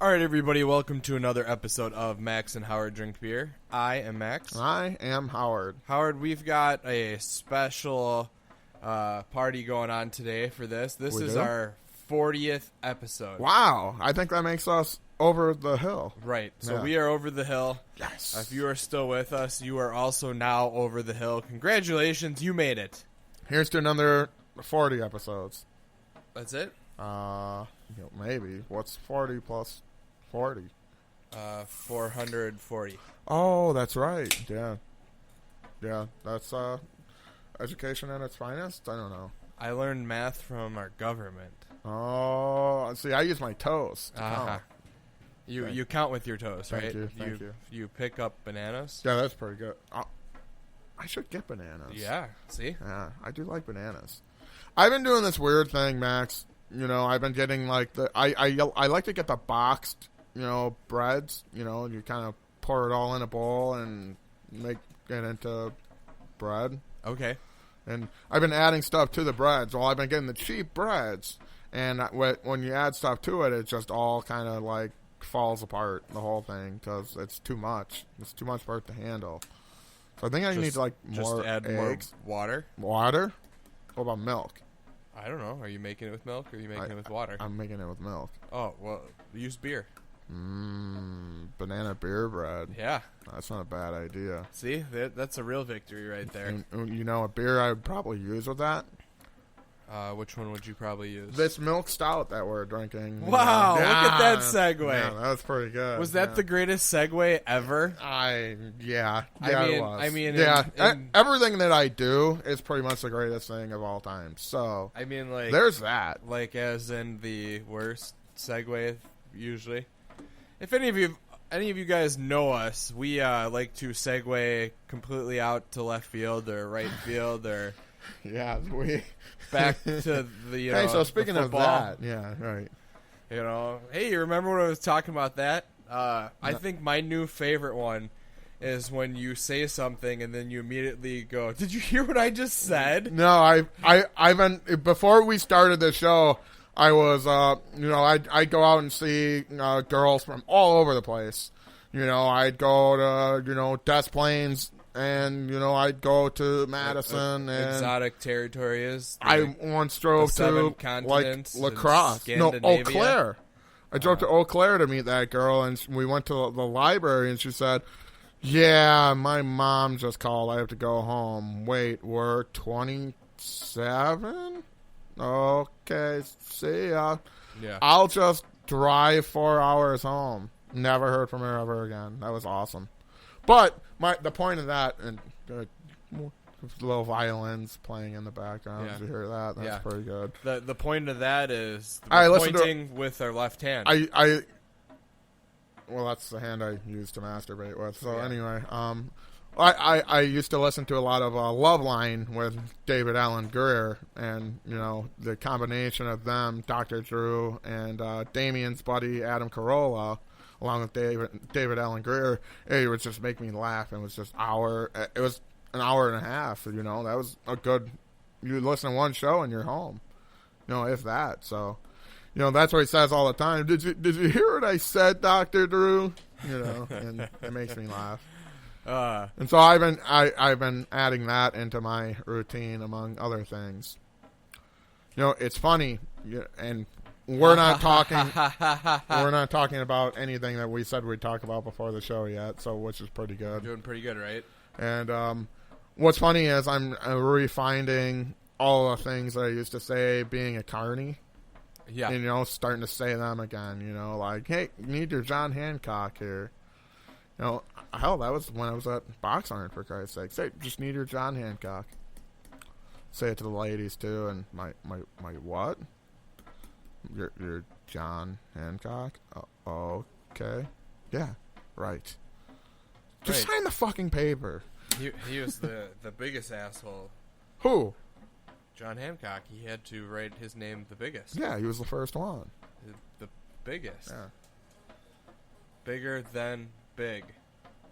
All right, everybody, welcome to another episode of Max and Howard Drink Beer. I am Max. I am Howard. Howard, we've got a special party going on today for this. This is our 40th episode. Wow, I think that makes us over the hill. Right, so we are over the hill. Yes. If you are still with us, you are also now over the hill. Congratulations, you made it. Here's to another 40 episodes. That's it? Maybe. What's 40 plus 40? 440. Oh, that's right. Yeah. Yeah, that's education at its finest? I don't know. I learned math from our government. Oh, see, I use my toes to count. You count with your toes, right? Thank you, thank you. You pick up bananas? Yeah, that's pretty good. I should get bananas. Yeah, see? Yeah, I do like bananas. I've been doing this weird thing, Max. You know, I've been getting like I like to get the boxed, breads. You kind of pour it all in a bowl and make it into bread. Okay. And I've been adding stuff to the breads. Well, I've been getting the cheap breads, and when you add stuff to it, it just all kind of like falls apart, the whole thing, because it's too much. It's too much for it to handle. So I think I need like more add eggs. More water. Water? What about milk? I don't know. Are you making it with milk or are you making it with water? I'm making it with milk. Oh, well, use beer. Banana beer bread. Yeah. That's not a bad idea. See? That's a real victory right there. And, a beer I would probably use with that? Which one would you probably use? This milk stout that we're drinking. Wow, look at that segue. Yeah, that was pretty good. Was that the greatest segue ever? Yeah, it was. I mean, everything that I do is pretty much the greatest thing of all time. So, I mean, like, there's that. Like, as in the worst segue, usually. If any of you guys know us, we like to segue completely out to left field or right field or yeah, we back to the hey, so speaking of that, yeah, right. Hey, you remember when I was talking about that? I think my new favorite one is when you say something and then you immediately go, "Did you hear what I just said?" No, I've been before we started the show. I was, I'd go out and see girls from all over the place. I'd go to, Des Plaines, and, I'd go to Madison. And exotic territories. I once drove to, like, La Crosse. No, Eau Claire. I drove to Eau Claire to meet that girl, and we went to the library, and she said, "Yeah, my mom just called. I have to go home." Wait, we're 27? Okay, see ya. Yeah. I'll just drive 4 hours home. Never heard from her ever again. That was awesome. But the point of that, and little violins playing in the background. Yeah. Did you hear that? That's pretty good. The point of that is pointing with our left hand. Well, that's the hand I use to masturbate with. So anyway, I used to listen to a lot of Loveline with David Allen Greer, and, the combination of them, Dr. Drew, and Damien's buddy Adam Carolla, along with David Allen Greer, it would just make me laugh. It was just it was an hour and a half, that was a good, you listen to one show and you're home, if that. So, that's what he says all the time. Did you hear what I said, Dr. Drew? And it makes me laugh. And so I've been adding that into my routine, among other things. It's funny, and we're not talking about anything that we said we'd talk about before the show yet. So, which is pretty good. Doing pretty good, right? And what's funny is I'm refinding all the things that I used to say being a carny. Yeah. And, starting to say them again. Like, hey, you need your John Hancock here. Hell, that was when I was at Box Iron, for Christ's sake. Say, just need your John Hancock. Say it to the ladies, too, and my what? Your John Hancock? Oh, okay. Yeah, right. Just sign the fucking paper. He was the biggest asshole. Who? John Hancock. He had to write his name the biggest. Yeah, he was the first one. The biggest. Yeah. Bigger than big.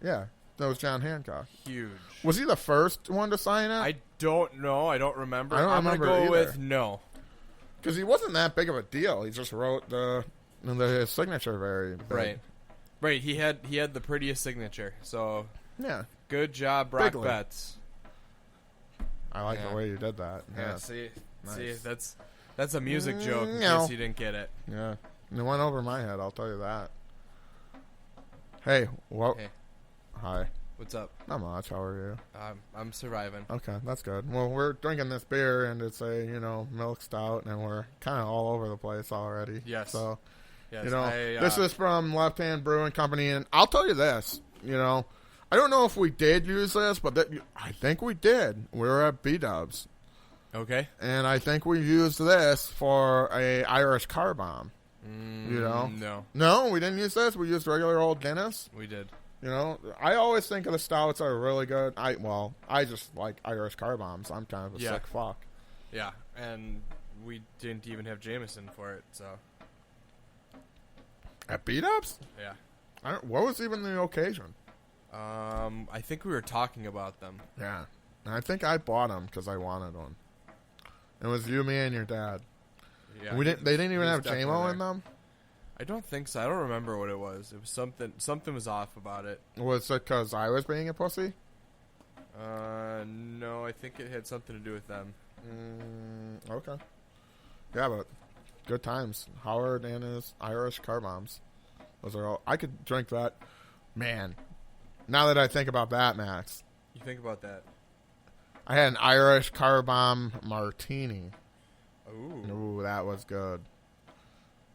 Yeah, that was John Hancock. Huge. Was he the first one to sign it? I don't know. I don't remember. I'm going to go either. with no. Because he wasn't that big of a deal. He just wrote the And his signature very big. Right. He had the prettiest signature. So Yeah. good job, Brock Bigly. Betts. I like the way you did that. Yeah. Yeah. See, that's a music joke in No. case you didn't get it. Yeah. It went over my head, I'll tell you that. Hey, what? Hey, Hi. what's up? Not much. How are you? I'm surviving. Okay, that's good. Well, we're drinking this beer, and it's a, milk stout, and we're kind of all over the place already. Yes. So, Yes, this is from Left Hand Brewing Company, and I'll tell you this, I don't know if we did use this, but I think we did. We were at B-Dubs. Okay. And I think we used this for a Irish car bomb. No. No, we didn't use this. We used regular old Guinness. We did. I always think of the stouts are really good. I just like Irish car bombs. I'm kind of a sick fuck. Yeah, and we didn't even have Jameson for it, so. At B-Dubs? Yeah. What was even the occasion? I think we were talking about them. Yeah. And I think I bought them because I wanted one. It was you, me, and your dad. Yeah. They didn't even have definitely JMO there. in them? I don't think so. I don't remember what it was. It was something was off about it. Was it because I was being a pussy? No, I think it had something to do with them. Okay. Yeah, but good times. Howard and his Irish car bombs. Those are all. I could drink that. Man, now that I think about that, Max. You think about that. I had an Irish car bomb martini. Ooh, that was good.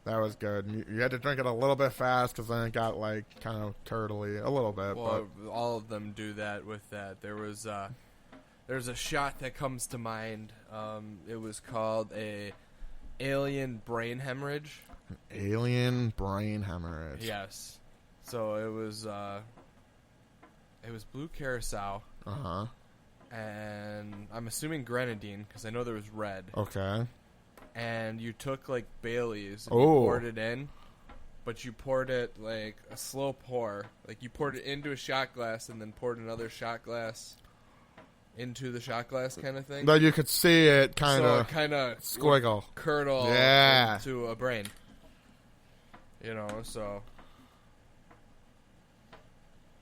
That was good. You had to drink it a little bit fast because then it got kind of turtly a little bit. Well, all of them do that with that. There's a shot that comes to mind. It was called a alien brain hemorrhage. An alien brain hemorrhage. Yes. So it was blue curacao. Uh-huh. And I'm assuming grenadine because I know there was red. Okay. And you took Bailey's and you poured it in, but you poured it a slow pour. You poured it into a shot glass and then poured another shot glass into the shot glass kind of thing. But you could see it kind of squiggle, curdle into a brain. So.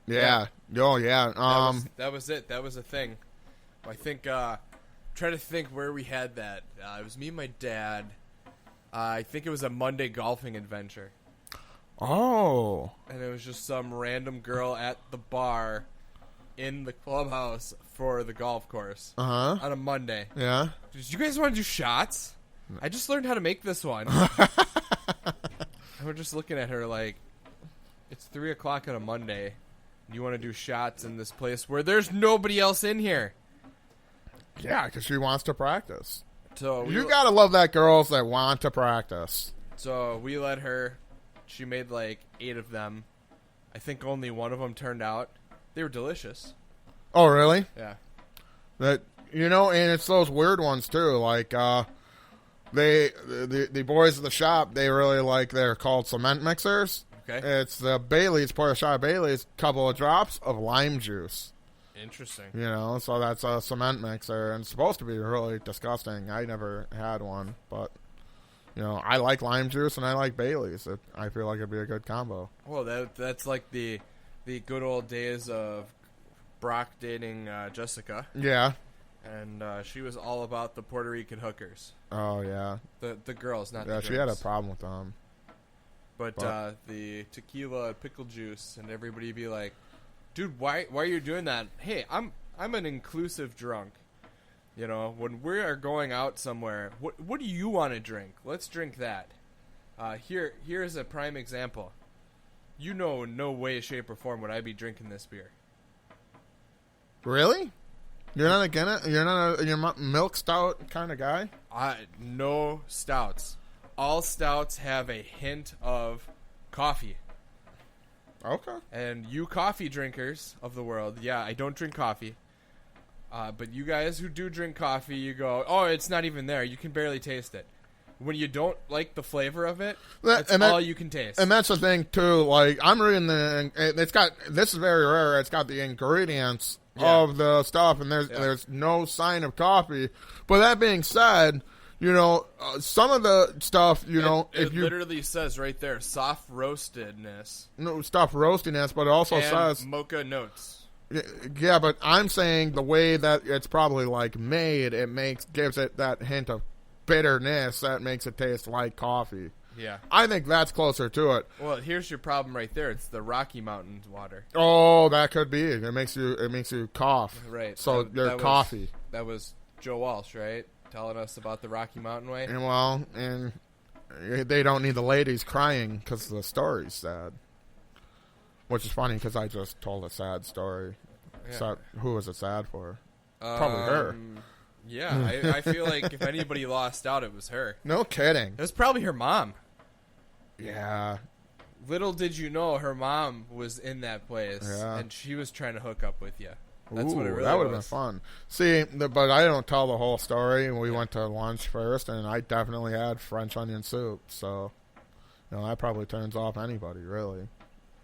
Yeah. Oh, yeah. That was it. That was a thing. I think, try to think where we had that. It was me and my dad. I think it was a Monday golfing adventure. Oh. And it was just some random girl at the bar in the clubhouse for the golf course. Uh-huh. On a Monday. Yeah. Did you guys want to do shots? I just learned how to make this one. And we're just looking at her it's 3 o'clock on a Monday. You want to do shots in this place where there's nobody else in here. Yeah, because she wants to practice. So you gotta love that girls that want to practice. So we let her. She made 8 of them. I think only one of them turned out. They were delicious. Oh, really? Yeah. And it's those weird ones too. The boys at the shop, they really they're called cement mixers. Okay. It's the Bailey's, pour a shot of Bailey's, couple of drops of lime juice. Interesting. So that's a cement mixer, and it's supposed to be really disgusting. I never had one, but, I like lime juice and I like Bailey's. I feel like it'd be a good combo. Well, that's the good old days of Brock dating Jessica. Yeah. And she was all about the Puerto Rican hookers. Oh, yeah. The girls, not the Yeah, drinks. she had a problem with them. But the tequila and pickle juice, and everybody be like, dude, why are you doing that? Hey, I'm an inclusive drunk. When we are going out somewhere, what do you want to drink? Let's drink that. Here's a prime example. In no way, shape, or form would I be drinking this beer. Really? You're not you're not milk stout kind of guy? No stouts. All stouts have a hint of coffee. Okay. And you coffee drinkers of the world, yeah, I don't drink coffee. But you guys who do drink coffee, you go, oh, it's not even there. You can barely taste it. When you don't like the flavor of it, that's all you can taste. And that's the thing, too. I'm reading this is very rare. It's got the ingredients of the stuff, and there's no sign of coffee. But that being said, some of the stuff, it literally says right there, soft roastedness. No, stuff roastiness, but it also and says mocha notes. Yeah, but I'm saying the way that it's probably like made, gives it that hint of bitterness that makes it taste like coffee. Yeah, I think that's closer to it. Well, here's your problem right there. It's the Rocky Mountains water. Oh, that could be it. It makes you cough. Right. So your coffee. That was Joe Walsh, right? Telling us about the Rocky Mountain way. And they don't need the ladies crying because the story's sad. Which is funny because I just told a sad story. Yeah. So who was it sad for? Probably her. Yeah, I feel like if anybody lost out, it was her. No kidding. It was probably her mom. Yeah. Little did you know her mom was in that place, and she was trying to hook up with you. That's what it really was. That would have been fun. See, but I don't tell the whole story. We went to lunch first, and I definitely had French onion soup. So, that probably turns off anybody, really.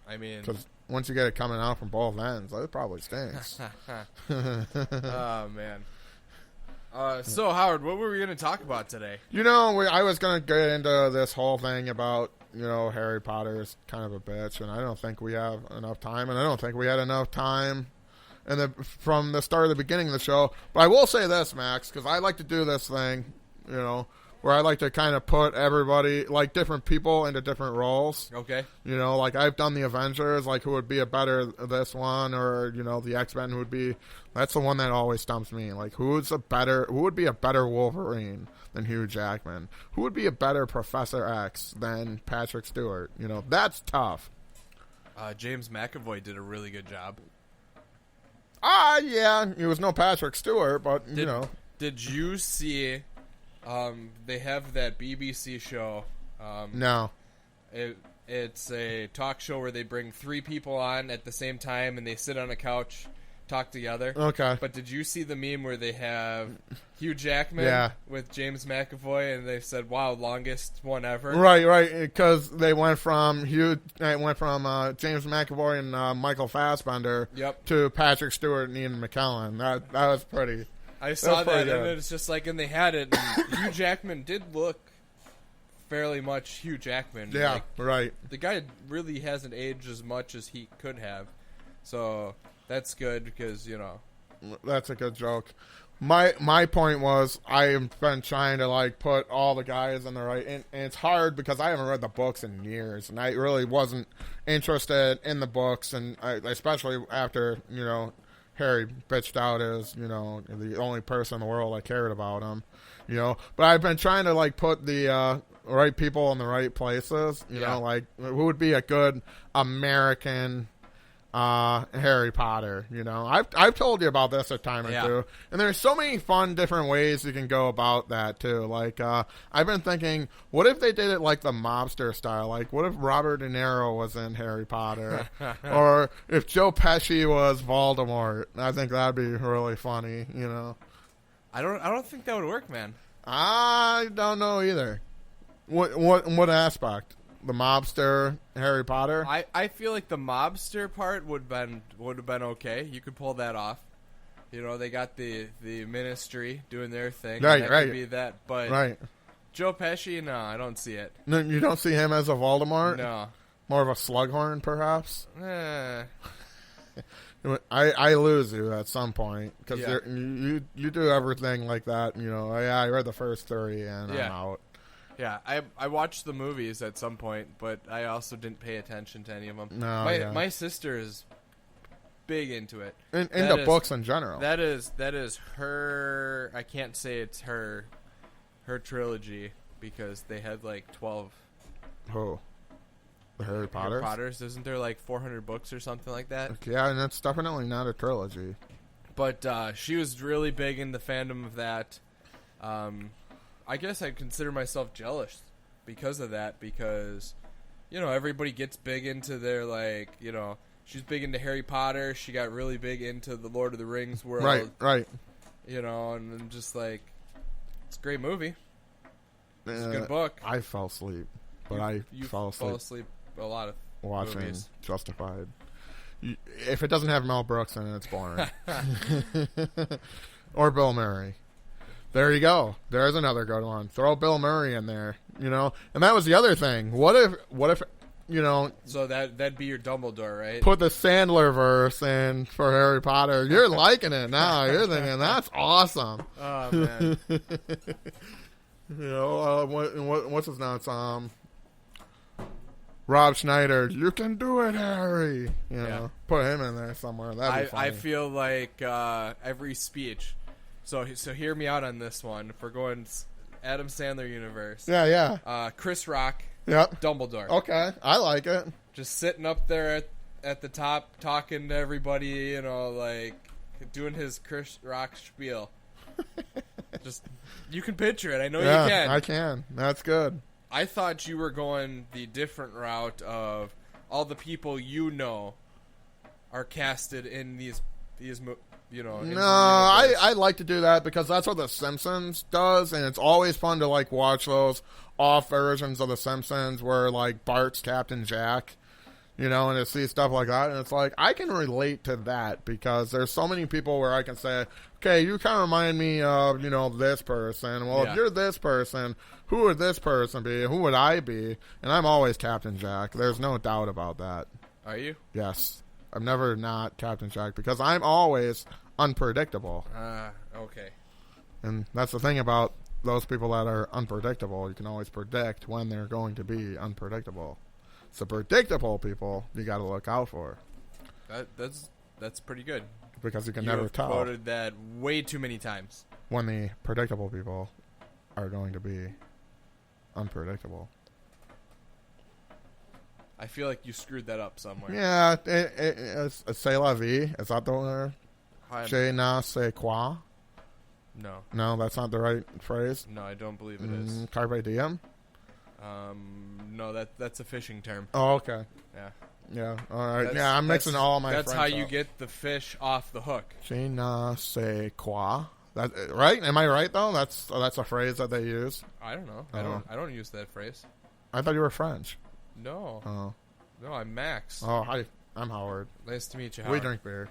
I mean... Because once you get it coming out from both ends, it probably stinks. Oh, man. So, Howard, what were we going to talk about today? I was going to get into this whole thing about, Harry Potter is kind of a bitch, and I don't think we have enough time, and I don't think we had enough time from the start of the beginning of the show. But I will say this, Max, because I like to do this thing, where I like to kind of put everybody, like different people, into different roles. Okay. Like I've done the Avengers, like who would be a better this one, or the X-Men who would be. That's the one that always stumps me. Like who would be a better Wolverine than Hugh Jackman? Who would be a better Professor X than Patrick Stewart? That's tough. James McAvoy did a really good job. Yeah, he was no Patrick Stewart, but Did you see? They have that BBC show. No. It's a talk show where they bring 3 people on at the same time and they sit on a couch, talk together. Okay. But did you see the meme where they have Hugh Jackman with James McAvoy and they said, "Wow, longest one ever"? Right, because they went from James McAvoy and Michael Fassbender to Patrick Stewart and Ian McKellen. That was pretty. I saw that, and it's just like, and they had it. And Hugh Jackman did look fairly much Hugh Jackman. Yeah, right. The guy really hasn't aged as much as he could have, so that's good because That's a good joke. My point was I've been trying to put all the guys in the right, and it's hard because I haven't read the books in years, and I really wasn't interested in the books, and especially after Harry bitched out as, the only person in the world that cared about him, But I've been trying to, put the right people in the right places, who would be a good American Harry Potter, I've told you about this a time or two, and there's so many fun different ways you can go about that, too. I've been thinking, what if they did it like the mobster style? What if Robert De Niro was in Harry Potter? Or if Joe Pesci was Voldemort? I think that'd be really funny, I don't think that would work, man. I don't know either. What aspect? The mobster Harry Potter? I feel like the mobster part would have been okay. You could pull that off. They got the ministry doing their thing. Right. Could be that, but right. Joe Pesci, no, I don't see it. No, you don't see him as a Voldemort? No. More of a Slughorn, perhaps? Eh. I lose you at some point because you do everything like that. I read the first 3 and I'm out. Yeah, I watched the movies at some point, but I also didn't pay attention to any of them. No, my sister is big into it. Into books in general. That is her. I can't say it's her trilogy because they had 12. Who? The Harry Potters? Harry Potters. Isn't there 400 books or something like that? Yeah, and it's definitely not a trilogy. But she was really big in the fandom of that. I guess I'd consider myself jealous because of that, because, everybody gets big into their, she's big into Harry Potter, she got really big into the Lord of the Rings world. Right. And I'm just it's a great movie. It's a good book. I fell asleep, but you fall asleep a lot of watching movies. Justified. If it doesn't have Mel Brooks in it, it's boring. Or Bill Murray. There you go. There's another good one. Throw Bill Murray in there, you know. And that was the other thing. What if you know? So that'd be your Dumbledore, right? Put the Sandler verse in for Harry Potter. You're liking it now. You're thinking that's awesome. Oh man. You know, what's his name? It's Rob Schneider. You can do it, Harry. You know, put him in there somewhere. That'd be funny. I feel like every speech. So hear me out on this one. If we're going Adam Sandler universe. Yeah. Chris Rock. Yep. Dumbledore. Okay, I like it. Just sitting up there at the top, talking to everybody. You know, like doing his Chris Rock spiel. Just you can picture it. I know you can. I can. That's good. I thought you were going the different route of all the people you know are casted in these you know. No, I like to do that because that's what The Simpsons does, and it's always fun to like watch those off versions of The Simpsons where like Bart's Captain Jack, you know, and to see stuff like that, and it's like I can relate to that because there's so many people where I can say, okay, you kind of remind me of, you know, this person. Well, if you're this person, who would this person be? Who would I be? And I'm always Captain Jack. There's no doubt about that. Are you? Yes. I'm never not Captain Jack because I'm always unpredictable. Okay. And that's the thing about those people that are unpredictable. You can always predict when they're going to be unpredictable. So predictable people, you got to look out for. That's pretty good. Because you can never tell. You quoted that way too many times. When the predictable people are going to be unpredictable. I feel like you screwed that up somewhere. Yeah, it's c'est la vie. Is that the one? Je ne sais quoi? No. No, that's not the right phrase? No, I don't believe it is. Carpe diem? No, that's a fishing term. Oh, okay. Yeah. Yeah, all right. I'm mixing all my That's French how you up. get the fish off the hook. Je ne sais quoi? That, right? Am I right, though? That's a phrase that they use? I don't know. I don't use that phrase. I thought you were French. No. Oh. No, I'm Max. Oh, hi. I'm Howard. Nice to meet you, Howard. We drink beer.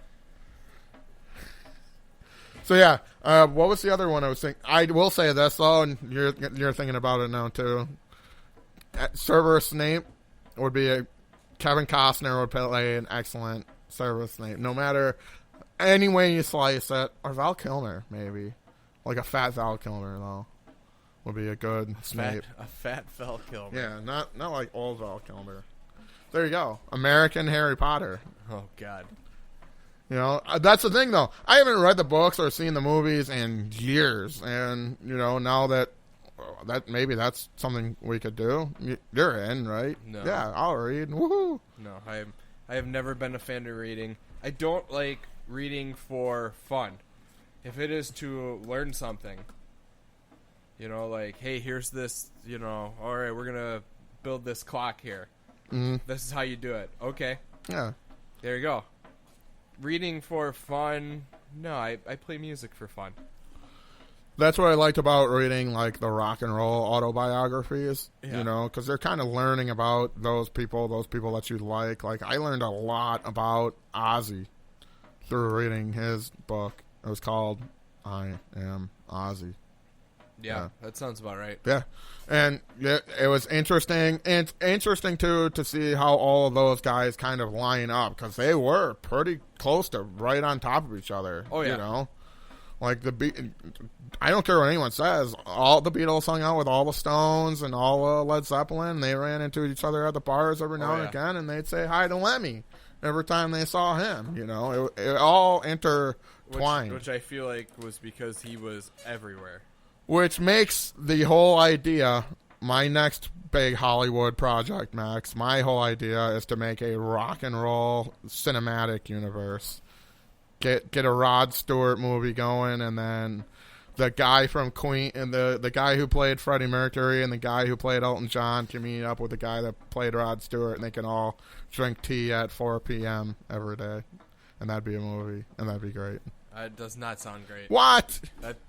So, yeah. What was the other one I was thinking? I will say this, though, and you're thinking about it now, too. Severus Snape would be Kevin Costner would play an excellent Severus Snape. No matter any way you slice it. Or Val Kilmer, maybe. Like a fat Val Kilmer, though. Would be a good Snape. A fat Val Kilmer. Yeah, not like old Val Kilmer. There you go. American Harry Potter. Oh, God. You know, that's the thing, though. I haven't read the books or seen the movies in years. And, you know, now that maybe that's something we could do. You're in, right? No. Yeah, I'll read. Woohoo! No, I have never been a fan of reading. I don't like reading for fun. If it is to learn something, you know, like, hey, here's this, you know, all right, we're going to build this clock here. Mm-hmm. This is how you do it. Okay. Yeah. There you go. Reading for fun, no, I play music for fun. That's what I liked about reading, like, the rock and roll autobiographies, you know, because they're kind of learning about those people that you like. Like, I learned a lot about Ozzy through reading his book. It was called I Am Ozzy. Yeah, that sounds about right. Yeah. And it was interesting. And it's interesting, too, to see how all of those guys kind of line up, because they were pretty close to right on top of each other. Oh, yeah. You know? Like, I don't care what anyone says. All the Beatles hung out with all the Stones and all Led Zeppelin. They ran into each other at the bars every now and again, and they'd say hi to Lemmy every time they saw him. You know, it all intertwined. Which I feel like was because he was everywhere. Which makes the whole idea, my next big Hollywood project, Max, my whole idea is to make a rock and roll cinematic universe. Get a Rod Stewart movie going, and then the guy from Queen and the guy who played Freddie Mercury and the guy who played Elton John can meet up with the guy that played Rod Stewart, and they can all drink tea at 4 p.m. every day, and that'd be a movie, and that'd be great. It does not sound great. What?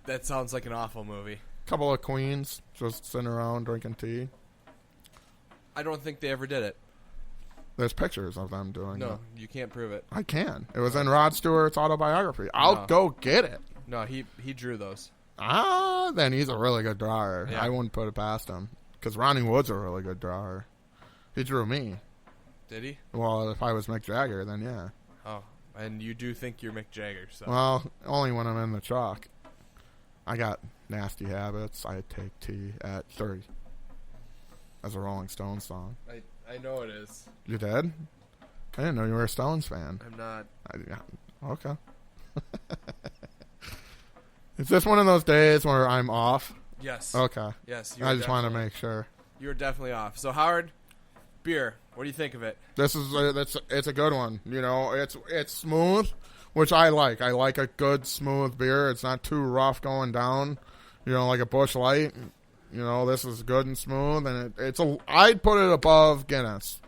That sounds like an awful movie. Couple of queens just sitting around drinking tea. I don't think they ever did it. There's pictures of them doing it. No, you can't prove it. I can. It was in Rod Stewart's autobiography. I'll go get it. No, he drew those. then he's a really good drawer. Yeah. I wouldn't put it past him. Because Ronnie Wood's a really good drawer. He drew me. Did he? Well, if I was Mick Jagger, then yeah. Oh, and you do think you're Mick Jagger, so. Well, only when I'm in the chalk. I got nasty habits. I take tea at 30. As a Rolling Stones song. I know it is. You did? I didn't know you were a Stones fan. I'm not. Okay. Is this one of those days where I'm off? Yes. Okay. Yes. I just want to make sure. You're definitely off. So, Howard, beer. What do you think of it? This is it's a good one. You know, it's smooth, which I like. I like a good smooth beer. It's not too rough going down. You know, like a Busch Light. You know, this is good and smooth, and I'd put it above Guinness.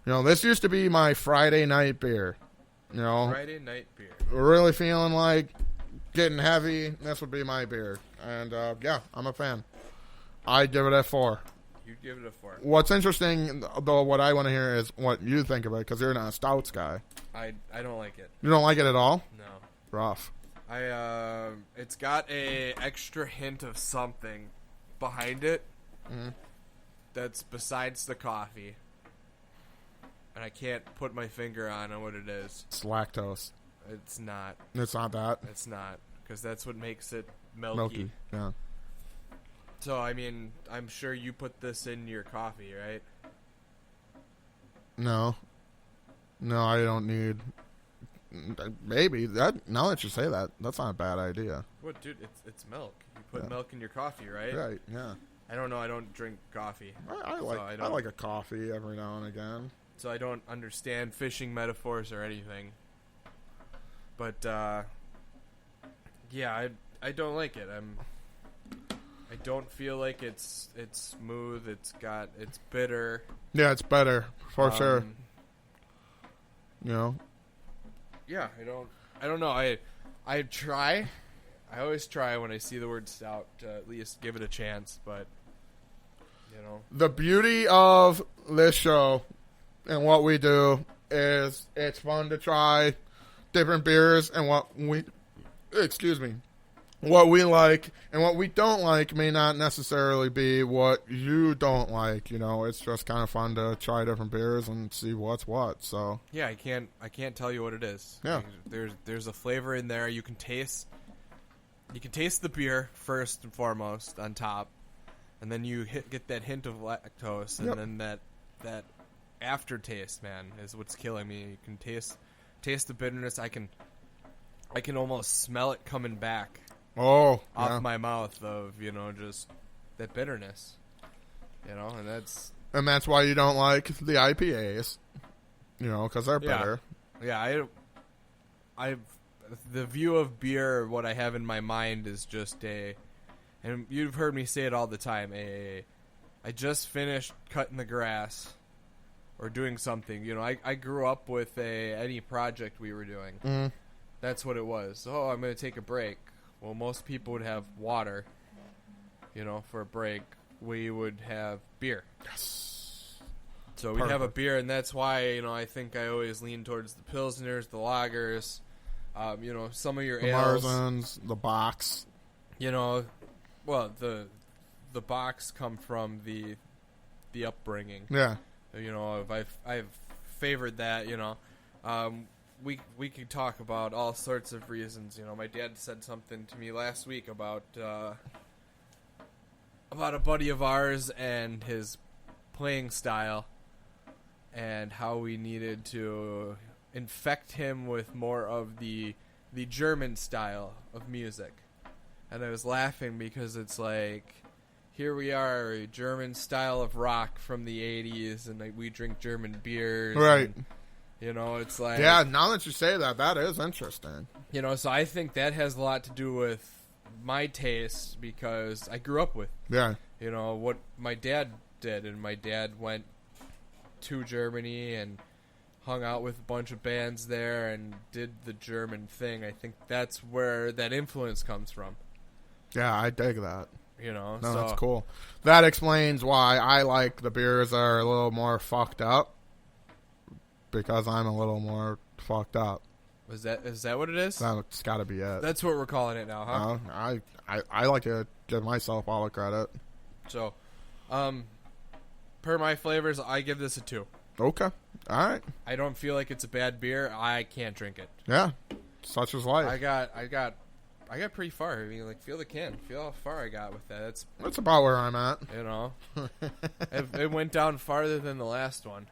You know, this used to be my Friday night beer. You know, Friday night beer. Really feeling like getting heavy. This would be my beer, and yeah, I'm a fan. I'd give it a 4. You'd give it a 4. What's interesting, though, what I want to hear is what you think of it, because you're not a stouts guy. I don't like it. You don't like it at all? No. Rough. It's got a extra hint of something behind it that's besides the coffee, and I can't put my finger on what it is. It's lactose. It's not. It's not that. It's not, because that's what makes it milky. Milky. Yeah. So, I mean, I'm sure you put this in your coffee, right? No, I don't need. Maybe that. Now that you say that, that's not a bad idea. What, dude? It's milk. You put milk in your coffee, right? Right. Yeah. I don't know. I don't drink coffee. I like a coffee every now and again. So I don't understand fishing metaphors or anything. But yeah, I don't like it. I don't feel like it's smooth. It's bitter. Yeah, it's better for sure. You know. Yeah, I don't know. I try. I always try when I see the word stout to at least give it a chance, but you know. The beauty of this show and what we do is it's fun to try different beers, and what we like and what we don't like may not necessarily be what you don't like. You know, it's just kind of fun to try different beers and see what's what. So yeah, I can't tell you what it is. Yeah, there's a flavor in there. You can taste the beer first and foremost on top, and then you get that hint of lactose, and then that aftertaste, man, is what's killing me. You can taste the bitterness. I can almost smell it coming back. Off my mouth of, you know, just that bitterness, you know, and that's why you don't like the IPAs, you know, because they're bitter. Yeah, I the view of beer, what I have in my mind is just and you've heard me say it all the time, I just finished cutting the grass or doing something, you know. I grew up with any project we were doing. Mm-hmm. That's what it was. Oh, I'm going to take a break. Well, most people would have water, you know, for a break. We would have beer. Yes. So we'd have a beer, and that's why, you know, I think I always lean towards the Pilsners, the lagers, you know, some of your ales. The Marzens, the Box. You know, well, the Box come from the upbringing. Yeah. You know, I've favored that, you know. We could talk about all sorts of reasons. You know, my dad said something to me last week about a buddy of ours and his playing style, and how we needed to infect him with more of the German style of music. And I was laughing because it's like, here we are, a German style of rock from the 80s, and we drink German beers. Right. And, you know, it's like... Yeah, now that you say that, that is interesting. You know, so I think that has a lot to do with my taste, because I grew up with, you know, what my dad did. And my dad went to Germany and hung out with a bunch of bands there and did the German thing. I think that's where that influence comes from. Yeah, I dig that. You know, no, so that's cool. That explains why I like the beers that are a little more fucked up, because I'm a little more fucked up. Is that what it is? That's got to be it. That's what we're calling it now, huh? I like to give myself all the credit. So, per my flavors, I give this a 2. Okay. All right. I don't feel like it's a bad beer. I can't drink it. Yeah. Such is life. I got pretty far. I mean, like, feel the can. Feel how far I got with that. That's about where I'm at. You know, it went down farther than the last one.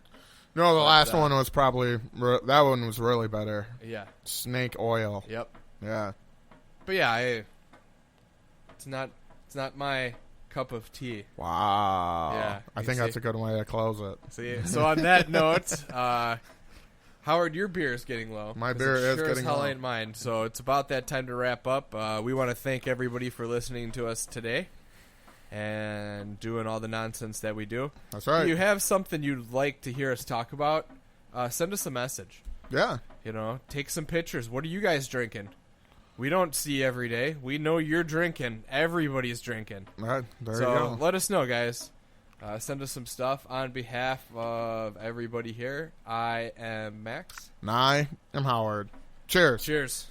No, the last one was probably that one was really better. Yeah. Snake oil. Yep. Yeah. But yeah, it's not my cup of tea. Wow. Yeah. I think that's a good way to close it. See, so on that note, Howard, your beer is getting low. My beer is sure getting as hell low. ain't mine. So it's about that time to wrap up. We want to thank everybody for listening to us today and doing all the nonsense that we do. That's right. If you have something you'd like to hear us talk about, send us a message. Yeah. You know, take some pictures. What are you guys drinking? We don't see every day. We know you're drinking. Everybody's drinking. There you So go. let us know, guys. Send us some stuff on behalf of everybody here. I am Max. And I am Howard. Cheers. Cheers.